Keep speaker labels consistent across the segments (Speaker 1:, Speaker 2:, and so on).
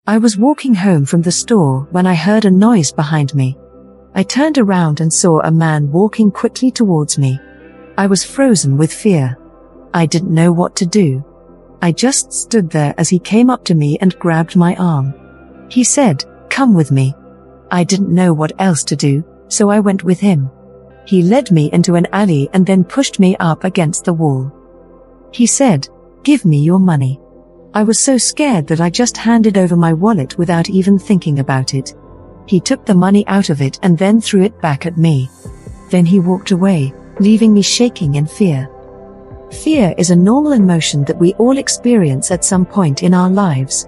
Speaker 1: I was walking home from the store when I heard a noise behind me. I turned around and saw a man walking quickly towards me. I was frozen with fear. I didn't know what to do. I just stood there as he came up to me and grabbed my arm. He said, "Come with me." I didn't know what else to do, so I went with him. He led me into an alley and then pushed me up against the wall. He said, "Give me your money." I was so scared that I just handed over my wallet without even thinking about it. He took the money out of it and then threw it back at me. Then he walked away, leaving me shaking in fear. Fear is a normal emotion that we all experience at some point in our lives.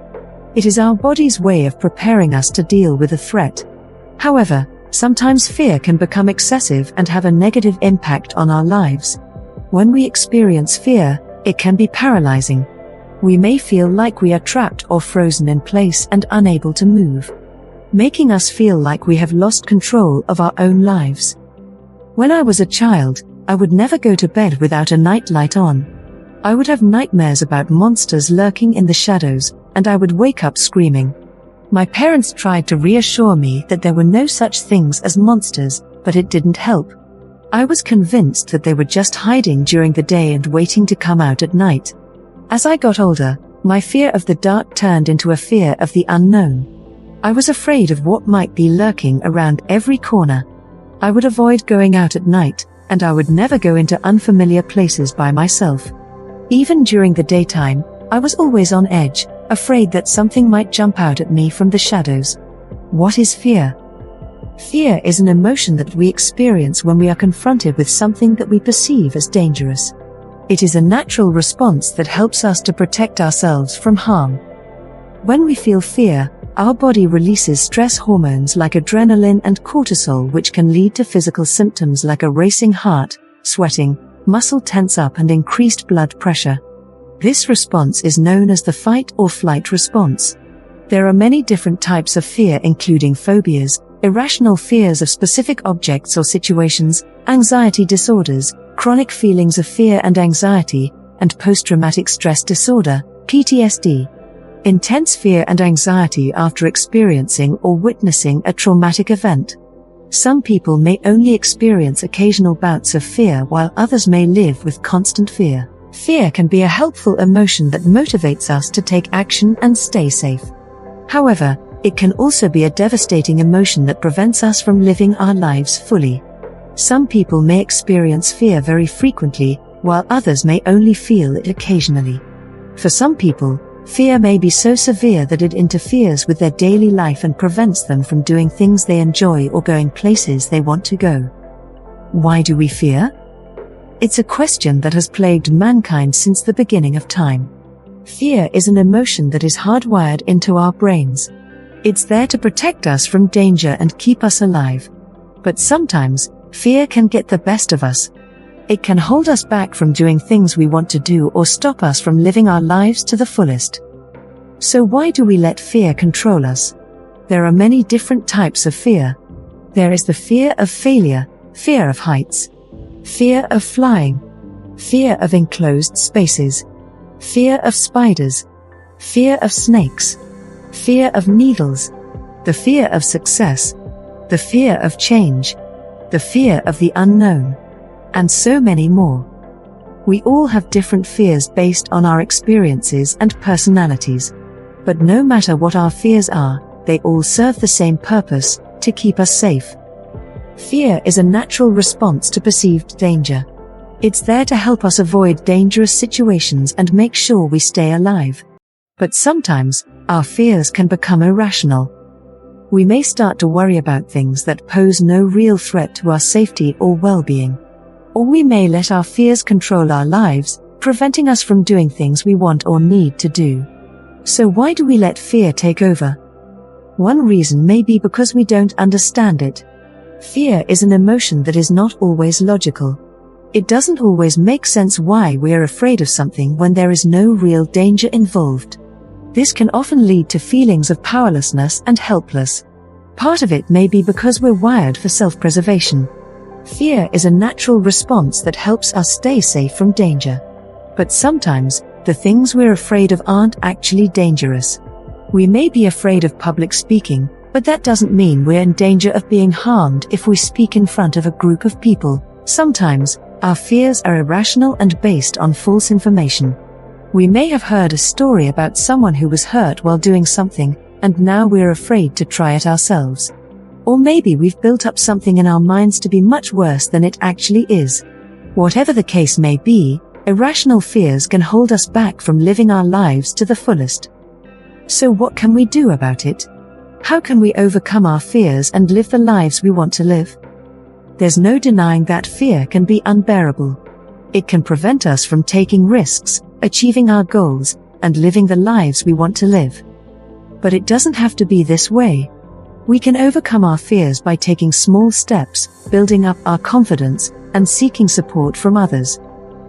Speaker 1: It is our body's way of preparing us to deal with a threat. However, sometimes fear can become excessive and have a negative impact on our lives. When we experience fear, it can be paralyzing. We may feel like we are trapped or frozen in place and unable to move, making us feel like we have lost control of our own lives. When I was a child, I would never go to bed without a nightlight on. I would have nightmares about monsters lurking in the shadows, and I would wake up screaming. My parents tried to reassure me that there were no such things as monsters, but it didn't help. I was convinced that they were just hiding during the day and waiting to come out at night. As I got older, my fear of the dark turned into a fear of the unknown. I was afraid of what might be lurking around every corner. I would avoid going out at night, and I would never go into unfamiliar places by myself. Even during the daytime, I was always on edge, afraid that something might jump out at me from the shadows. What is fear? Fear is an emotion that we experience when we are confronted with something that we perceive as dangerous. It is a natural response that helps us to protect ourselves from harm. When we feel fear, our body releases stress hormones like adrenaline and cortisol, which can lead to physical symptoms like a racing heart, sweating, muscle tense up and increased blood pressure. This response is known as the fight or flight response. There are many different types of fear, including phobias, irrational fears of specific objects or situations, anxiety disorders, chronic feelings of fear and anxiety, and post-traumatic stress disorder, PTSD. Intense fear and anxiety after experiencing or witnessing a traumatic event. Some people may only experience occasional bouts of fear, while others may live with constant fear. Fear can be a helpful emotion that motivates us to take action and stay safe. However, it can also be a devastating emotion that prevents us from living our lives fully. Some people may experience fear very frequently, while others may only feel it occasionally. For some people, fear may be so severe that it interferes with their daily life and prevents them from doing things they enjoy or going places they want to go. Why do we fear? It's a question that has plagued mankind since the beginning of time. Fear is an emotion that is hardwired into our brains. It's there to protect us from danger and keep us alive. But sometimes, fear can get the best of us. It can hold us back from doing things we want to do or stop us from living our lives to the fullest. So why do we let fear control us? There are many different types of fear. There is the fear of failure, fear of heights, fear of flying, fear of enclosed spaces, fear of spiders, fear of snakes, fear of needles, the fear of success, the fear of change, the fear of the unknown, and so many more. We all have different fears based on our experiences and personalities. But no matter what our fears are, they all serve the same purpose, to keep us safe. Fear is a natural response to perceived danger. It's there to help us avoid dangerous situations and make sure we stay alive. But sometimes, our fears can become irrational. We may start to worry about things that pose no real threat to our safety or well-being. Or we may let our fears control our lives, preventing us from doing things we want or need to do. So why do we let fear take over? One reason may be because we don't understand it. Fear is an emotion that is not always logical. It doesn't always make sense why we are afraid of something when there is no real danger involved. This can often lead to feelings of powerlessness and helpless. Part of it may be because we're wired for self-preservation. Fear is a natural response that helps us stay safe from danger. But sometimes, the things we're afraid of aren't actually dangerous. We may be afraid of public speaking, but that doesn't mean we're in danger of being harmed if we speak in front of a group of people. Sometimes, our fears are irrational and based on false information. We may have heard a story about someone who was hurt while doing something, and now we're afraid to try it ourselves. Or maybe we've built up something in our minds to be much worse than it actually is. Whatever the case may be, irrational fears can hold us back from living our lives to the fullest. So what can we do about it? How can we overcome our fears and live the lives we want to live? There's no denying that fear can be unbearable. It can prevent us from taking risks, achieving our goals, and living the lives we want to live. But it doesn't have to be this way. We can overcome our fears by taking small steps, building up our confidence, and seeking support from others.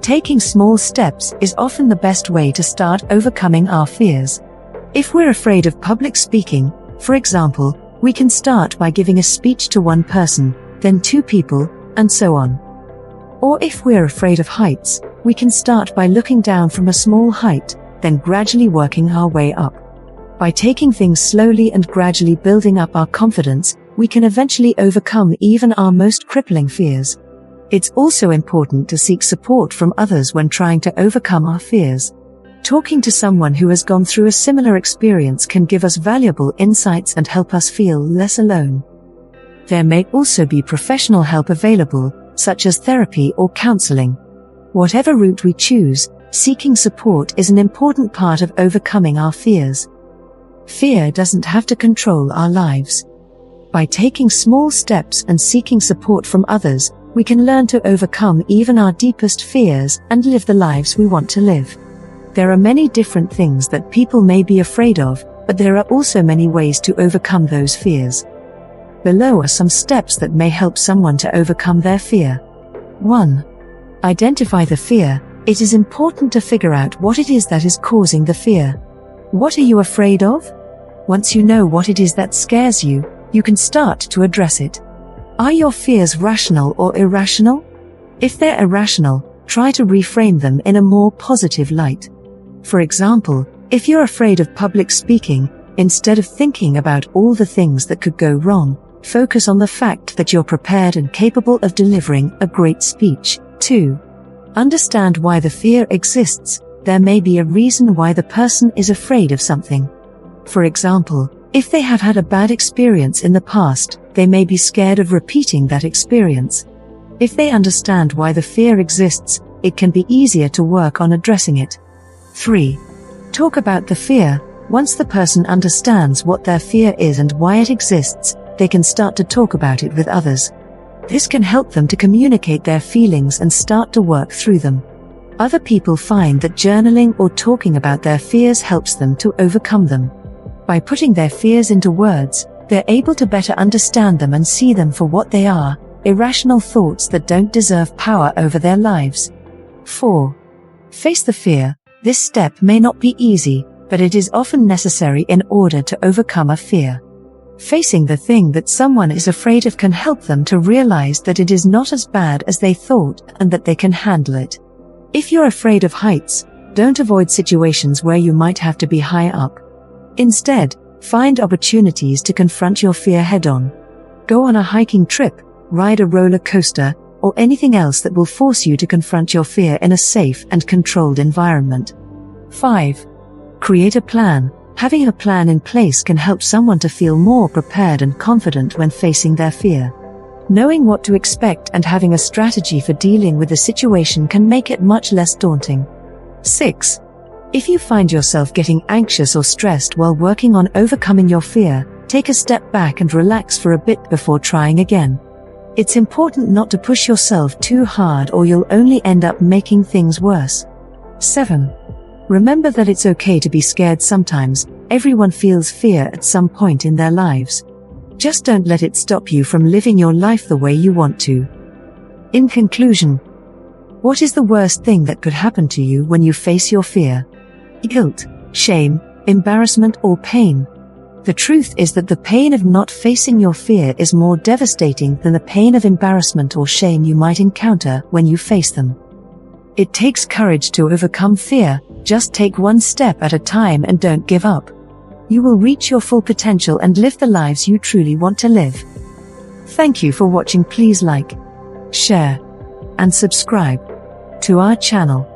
Speaker 1: Taking small steps is often the best way to start overcoming our fears. If we're afraid of public speaking, for example, we can start by giving a speech to one person, then 2 people, and so on. Or if we're afraid of heights, we can start by looking down from a small height, then gradually working our way up. By taking things slowly and gradually building up our confidence, we can eventually overcome even our most crippling fears. It's also important to seek support from others when trying to overcome our fears. Talking to someone who has gone through a similar experience can give us valuable insights and help us feel less alone. There may also be professional help available, such as therapy or counseling. Whatever route we choose, seeking support is an important part of overcoming our fears. Fear doesn't have to control our lives. By taking small steps and seeking support from others, we can learn to overcome even our deepest fears and live the lives we want to live. There are many different things that people may be afraid of, but there are also many ways to overcome those fears. Below are some steps that may help someone to overcome their fear. 1. Identify the fear. It is important to figure out what it is that is causing the fear. What are you afraid of? Once you know what it is that scares you, you can start to address it. Are your fears rational or irrational? If they're irrational, try to reframe them in a more positive light. For example, if you're afraid of public speaking, instead of thinking about all the things that could go wrong, focus on the fact that you're prepared and capable of delivering a great speech. 2. Understand why the fear exists. There may be a reason why the person is afraid of something. For example, if they have had a bad experience in the past, they may be scared of repeating that experience. If they understand why the fear exists, it can be easier to work on addressing it. 3. Talk about the fear. Once the person understands what their fear is and why it exists, they can start to talk about it with others. This can help them to communicate their feelings and start to work through them. Other people find that journaling or talking about their fears helps them to overcome them. By putting their fears into words, they're able to better understand them and see them for what they are, irrational thoughts that don't deserve power over their lives. 4. Face the fear. This step may not be easy, but it is often necessary in order to overcome a fear. Facing the thing that someone is afraid of can help them to realize that it is not as bad as they thought and that they can handle it. If you're afraid of heights, don't avoid situations where you might have to be high up. Instead, find opportunities to confront your fear head-on. Go on a hiking trip, ride a roller coaster, or anything else that will force you to confront your fear in a safe and controlled environment. 5. Create a plan. Having a plan in place can help someone to feel more prepared and confident when facing their fear. Knowing what to expect and having a strategy for dealing with the situation can make it much less daunting. 6. If you find yourself getting anxious or stressed while working on overcoming your fear, take a step back and relax for a bit before trying again. It's important not to push yourself too hard or you'll only end up making things worse. 7. Remember that it's okay to be scared sometimes. Everyone feels fear at some point in their lives. Just don't let it stop you from living your life the way you want to. In conclusion, what is the worst thing that could happen to you when you face your fear? Guilt, shame, embarrassment, or pain? The truth is that the pain of not facing your fear is more devastating than the pain of embarrassment or shame you might encounter when you face them. It takes courage to overcome fear. Just take one step at a time and don't give up. you will reach your full potential and live the lives you truly want to live. Thank you for watching. Please like, share, and subscribe to our channel.